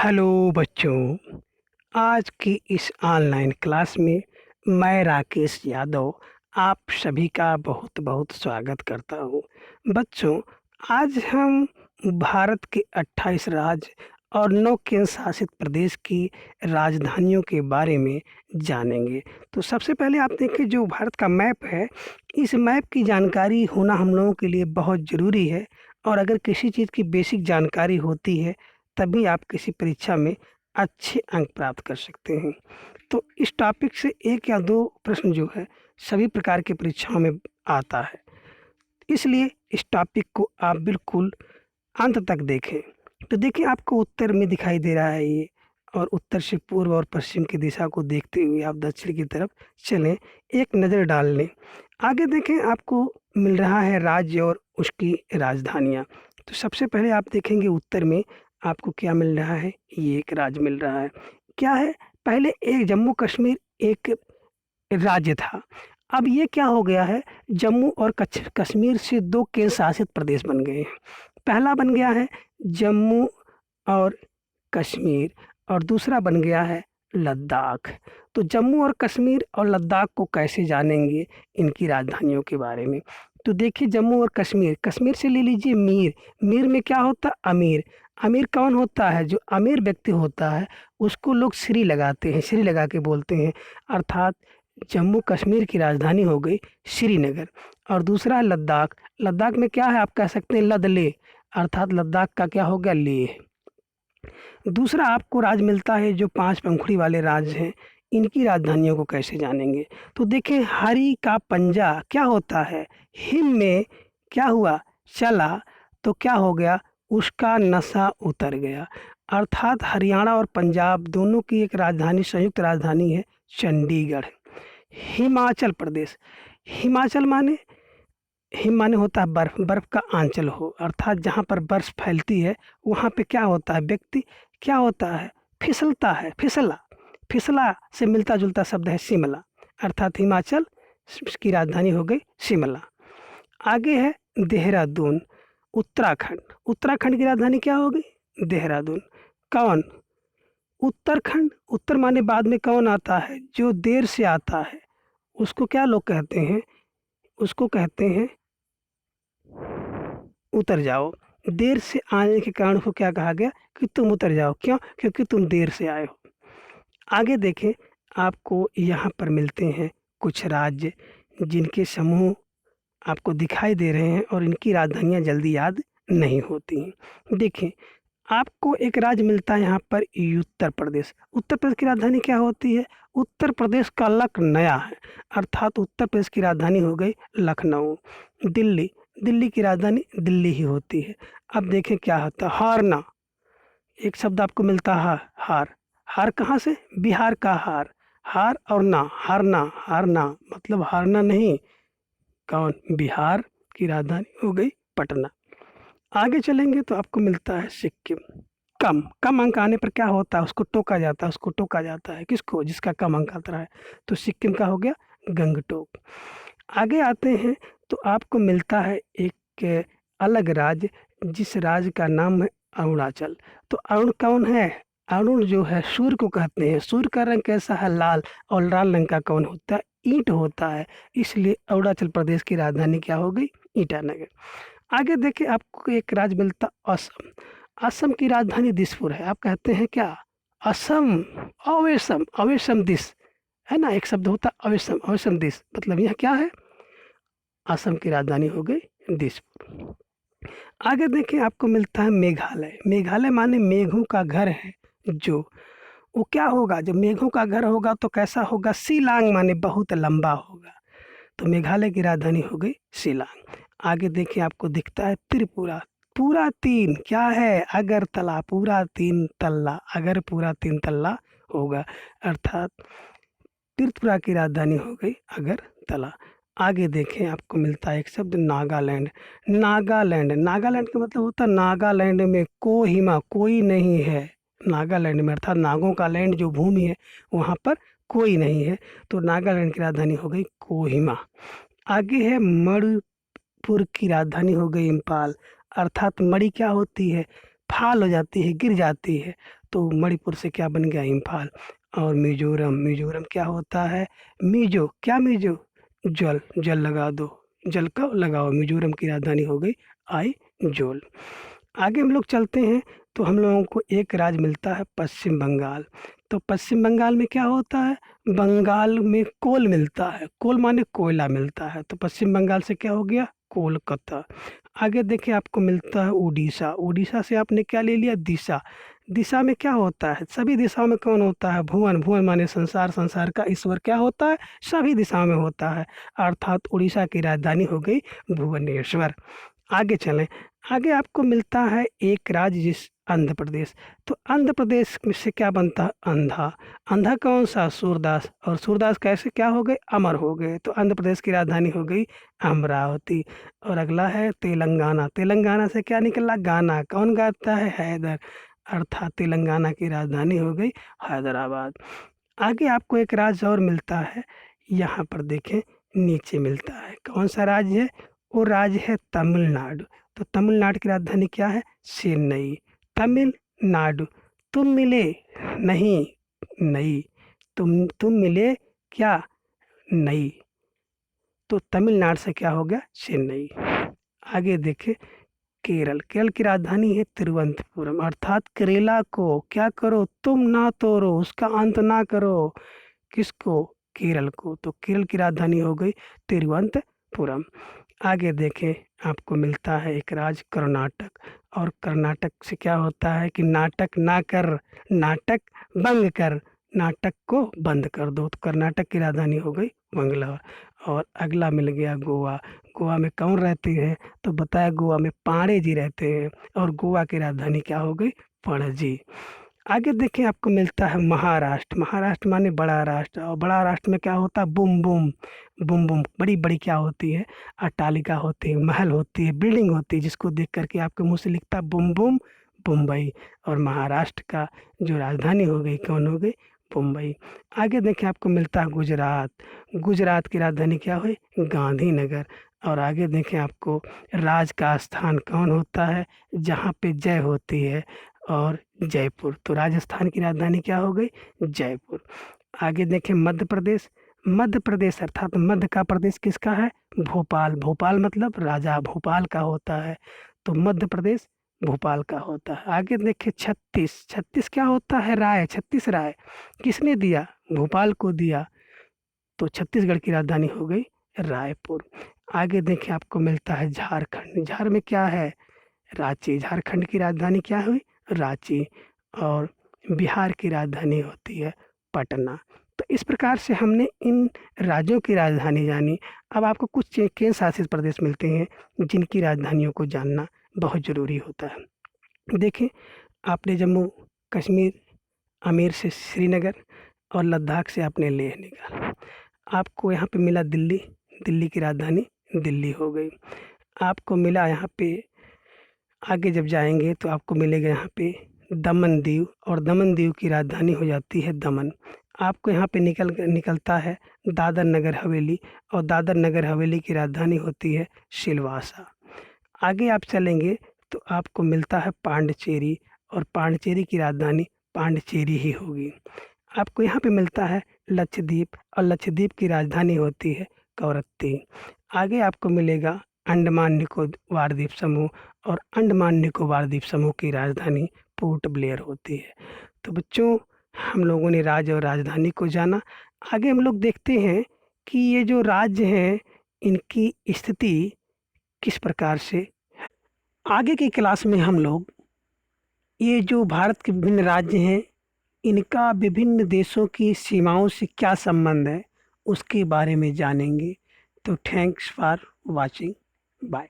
Hello बच्चों, आज की इस ऑनलाइन क्लास में मैं राकेश यादव आप सभी का बहुत बहुत स्वागत करता हूँ। बच्चों, आज हम भारत के 28 राज्य और 9 केंद्र शासित प्रदेश की राजधानियों के बारे में जानेंगे। तो सबसे पहले आप देखिए, जो भारत का मैप है, इस मैप की जानकारी होना हम लोगों के लिए बहुत ज़रूरी है। और अगर किसी चीज़ की बेसिक जानकारी होती है तभी आप किसी परीक्षा में अच्छे अंक प्राप्त कर सकते हैं। तो इस टॉपिक से 1 या 2 प्रश्न जो है सभी प्रकार की परीक्षाओं में आता है। इसलिए इस टॉपिक को आप बिल्कुल अंत तक देखें। तो देखिए, आपको उत्तर में दिखाई दे रहा है ये, और उत्तर से पूर्व और पश्चिम की दिशा को देखते हुए आप दक्षिण की तरफ चलें, एक नज़र डाल लें। आगे देखें, आपको मिल रहा है राज्य और उसकी राजधानियाँ। तो सबसे पहले आप देखेंगे उत्तर में आपको क्या मिल रहा है, ये एक राज्य मिल रहा है। क्या है? पहले एक जम्मू कश्मीर एक राज्य था। अब ये क्या हो गया है, जम्मू और कश्मीर से 2 केंद्र शासित प्रदेश बन गए हैं। पहला बन गया है जम्मू और कश्मीर, और दूसरा बन गया है लद्दाख। तो जम्मू और कश्मीर और लद्दाख को कैसे जानेंगे, इनकी राजधानियों के बारे में। तो देखिए, जम्मू और कश्मीर, कश्मीर से ले लीजिए मीर। मीर में क्या होता है? अमीर। अमीर कौन होता है? जो अमीर व्यक्ति होता है उसको लोग श्री लगाते हैं, श्री लगा के बोलते हैं। अर्थात जम्मू कश्मीर की राजधानी हो गई श्रीनगर। और दूसरा है लद्दाख। लद्दाख में क्या है? आप कह सकते हैं लदले, अर्थात लद्दाख का क्या हो गया? लेह। दूसरा आपको राज्य मिलता है जो 5 पंखुड़ी वाले राज्य हैं, इनकी राजधानियों को कैसे जानेंगे। तो देखें, हरि का पंजा क्या होता है? हिम में क्या हुआ? चला, तो क्या हो गया? उसका नशा उतर गया। अर्थात हरियाणा और पंजाब दोनों की एक राजधानी, संयुक्त राजधानी है चंडीगढ़। हिमाचल प्रदेश, हिमाचल माने, हिम माने होता है बर्फ, बर्फ का आंचल हो, अर्थात जहाँ पर बर्फ फैलती है वहाँ पे क्या होता है? व्यक्ति क्या होता है? फिसलता है, फिसला। फिसला से मिलता जुलता शब्द है शिमला, अर्थात हिमाचल की राजधानी हो गई शिमला। आगे है देहरादून, उत्तराखंड। उत्तराखंड की राजधानी क्या होगी? देहरादून। कौन? उत्तराखंड। उत्तर माने बाद में कौन आता है? जो देर से आता है उसको क्या लोग कहते हैं? उसको कहते हैं उतर जाओ। देर से आने के कारण को क्या कहा गया? कि तुम उतर जाओ। क्यों? क्योंकि तुम देर से आए हो। आगे देखें, आपको यहाँ पर मिलते हैं कुछ राज्य जिनके समूह आपको दिखाई दे रहे हैं और इनकी राजधानियाँ जल्दी याद नहीं होती हैं। देखें, आपको एक राज्य मिलता है यहाँ पर उत्तर प्रदेश। उत्तर प्रदेश की राजधानी क्या होती है? उत्तर प्रदेश का लक नया है, अर्थात उत्तर प्रदेश की राजधानी हो गई लखनऊ। दिल्ली, दिल्ली की राजधानी दिल्ली ही होती है। अब देखें क्या होता है, हारना। एक शब्द आपको मिलता है हार। हार कहाँ से? बिहार का हार। हार और ना, हारना, हारना मतलब हारना नहीं। कौन? बिहार की राजधानी हो गई पटना। आगे चलेंगे तो आपको मिलता है सिक्किम। कम कम अंक आने पर क्या होता है? उसको टोका जाता है, उसको टोका जाता है। किसको? जिसका कम अंक आता है। तो सिक्किम का हो गया गंगटोक। आगे आते हैं तो आपको मिलता है एक अलग राज्य, जिस राज्य का नाम है अरुणाचल। तो अरुण कौन है? अरुण जो है सूर्य को कहते हैं। सूर्य का रंग कैसा है? लाल। और लाल रंग का कौन होता है? ईंट होता है। इसलिए अरुणाचल प्रदेश की राजधानी क्या हो गई? ईटानगर। आगे देखिए, आपको एक राज्य मिलता असम। असम की राजधानी दिसपुर है। आप कहते हैं क्या? असम, अवेशम, अवेशम दिस, है ना, एक शब्द होता अवेशम, अवेशम दिस, मतलब यह क्या है? असम की राजधानी हो गई दिसपुर। आगे देखिए, आपको मिलता है मेघालय। मेघालय माने मेघों का घर है जो, वो क्या होगा? जब मेघों का घर होगा तो कैसा होगा? शिलांग माने बहुत लंबा होगा। तो मेघालय की राजधानी हो गई शिलांग। आगे देखिए, आपको दिखता है त्रिपुरा। पूरा 3 क्या है? अगरतला। पूरा 3 तल्ला, अगर पूरा 3 तल्ला होगा, अर्थात त्रिपुरा की राजधानी हो गई अगरतला। आगे देखें, आपको मिलता है एक शब्द नागालैंड। नागालैंड, नागालैंड का मतलब होता है नागालैंड में कोहिमा, कोई नहीं है। नागालैंड में, अर्थात नागों का लैंड जो भूमि है वहाँ पर कोई नहीं है। तो नागालैंड की राजधानी हो गई कोहिमा। आगे है मणिपुर की राजधानी हो गई इम्फाल। अर्थात मणि क्या होती है? फाल हो जाती है, गिर जाती है। तो मणिपुर से क्या बन गया इम्फाल। और मिजोरम, मिजोरम क्या होता है, मिजो, क्या मिजो, जल, जल लगा दो, जल का लगाओ, मिजोरम की राजधानी हो गई आइजोल। आगे हम लोग चलते हैं तो हम लोगों को एक राज्य मिलता है पश्चिम बंगाल। तो पश्चिम बंगाल में क्या होता है, बंगाल में कोल मिलता है, कोल माने कोयला मिलता है, तो पश्चिम बंगाल से क्या हो गया कोलकाता। आगे देखिए आपको मिलता है उड़ीसा, उड़ीसा से आपने क्या ले लिया दिशा, दिशा में क्या होता है, सभी दिशाओं में कौन होता है भुवन, भुवन माने संसार, संसार का ईश्वर क्या होता है सभी दिशाओं में होता है, अर्थात उड़ीसा की राजधानी हो गई भुवनेश्वर। आगे चलें, आगे आपको मिलता है एक राज्य जिस आंध्र प्रदेश। तो आंध्र प्रदेश में से क्या बनता है अंधा, अंधा कौन सा सूरदास, और सूरदास कैसे क्या हो गए अमर हो गए, तो आंध्र प्रदेश की राजधानी हो गई अमरावती। और अगला है तेलंगाना, तेलंगाना से क्या निकला गाना, कौन गाता है हैदर, अर्थात तेलंगाना की राजधानी हो गई हैदराबाद। आगे आपको एक राज्य और मिलता है, यहाँ पर देखें नीचे मिलता है, कौन सा राज्य है, वो राज्य है तमिलनाडु। तो तमिलनाडु की राजधानी क्या है चेन्नई, तमिलनाडु। तुम मिले नहीं, नहीं, तुम मिले क्या नहीं, तो तमिलनाडु से क्या हो गया चेन्नई। आगे देखें केरल, केरल की राजधानी है तिरुवनंतपुरम, अर्थात केरला को क्या करो तुम ना तोड़ो, उसका अंत ना करो, किसको केरल को, तो केरल की राजधानी हो गई तिरुवनंतपुरम। आगे देखें आपको मिलता है एक राज्य कर्नाटक, और कर्नाटक से क्या होता है कि नाटक ना कर, नाटक बंद कर, नाटक को बंद कर दो, तो कर्नाटक की राजधानी हो गई मंगलौर। और अगला मिल गया गोवा, गोवा में कौन रहते हैं, तो बताया गोवा में पांडे जी रहते हैं, और गोवा की राजधानी क्या हो गई पणजी। आगे देखिए आपको मिलता है महाराष्ट्र, महाराष्ट्र माने बड़ा राष्ट्र, और बड़ा राष्ट्र में क्या होता है बुम बुम, बुम बुम बड़ी बड़ी क्या होती है अट्टालिका होती है, महल होती है, बिल्डिंग होती है, जिसको देख करके आपके मुंह से लिखता है बुम बुम मुंबई। और महाराष्ट्र का जो राजधानी हो गई कौन हो गई मुंबई। आगे देखिए आपको मिलता है गुजरात, गुजरात की राजधानी क्या हुई गांधीनगर। और आगे देखें आपको राज का स्थान कौन होता है जहाँ पे जय होती है, और जयपुर, तो राजस्थान की राजधानी क्या हो गई जयपुर। आगे देखें मध्य प्रदेश, मध्य प्रदेश अर्थात मध्य का प्रदेश किसका है भोपाल, भोपाल मतलब राजा भोपाल का होता है, तो मध्य प्रदेश भोपाल का होता है। आगे देखें छत्तीस, छत्तीस क्या होता है राय, छत्तीस राय किसने दिया भोपाल को दिया, तो छत्तीसगढ़ की राजधानी हो गई रायपुर। आगे देखें आपको मिलता है झारखंड, झार में क्या है रांची, झारखंड की राजधानी क्या हुई रांची। और बिहार की राजधानी होती है पटना। तो इस प्रकार से हमने इन राज्यों की राजधानी जानी। अब आपको कुछ केंद्र शासित प्रदेश मिलते हैं जिनकी राजधानियों को जानना बहुत ज़रूरी होता है। देखिए आपने जम्मू कश्मीर आमेर से श्रीनगर, और लद्दाख से आपने लेह निकाला, आपको यहाँ पे मिला दिल्ली, दिल्ली की राजधानी दिल्ली हो गई। आपको मिला यहाँ पे आगे जब जाएंगे तो आपको मिलेगा यहाँ पे दमन दीव, और दमन दीव की राजधानी हो जाती है दमन। आपको यहाँ पे निकलता है दादर नगर हवेली, और दादर नगर हवेली की राजधानी होती है सिलवासा। आगे आप चलेंगे तो आपको मिलता है पांडिचेरी, और पांडिचेरी की राजधानी पांडिचेरी ही होगी। आपको यहाँ पे मिलता है लक्षद्वीप, और लक्षद्वीप की राजधानी होती है कवरत्ती। आगे आपको मिलेगा अंडमान निकोबार द्वीप समूह, और अंडमान निकोबार द्वीप समूह की राजधानी पोर्ट ब्लेयर होती है। तो बच्चों हम लोगों ने राज्य और राजधानी को जाना। आगे हम लोग देखते हैं कि ये जो राज्य हैं इनकी स्थिति किस प्रकार से। आगे की क्लास में हम लोग ये जो भारत के विभिन्न राज्य हैं इनका विभिन्न देशों की सीमाओं से क्या संबंध है उसके बारे में जानेंगे। तो थैंक्स फॉर वाचिंग, बाय।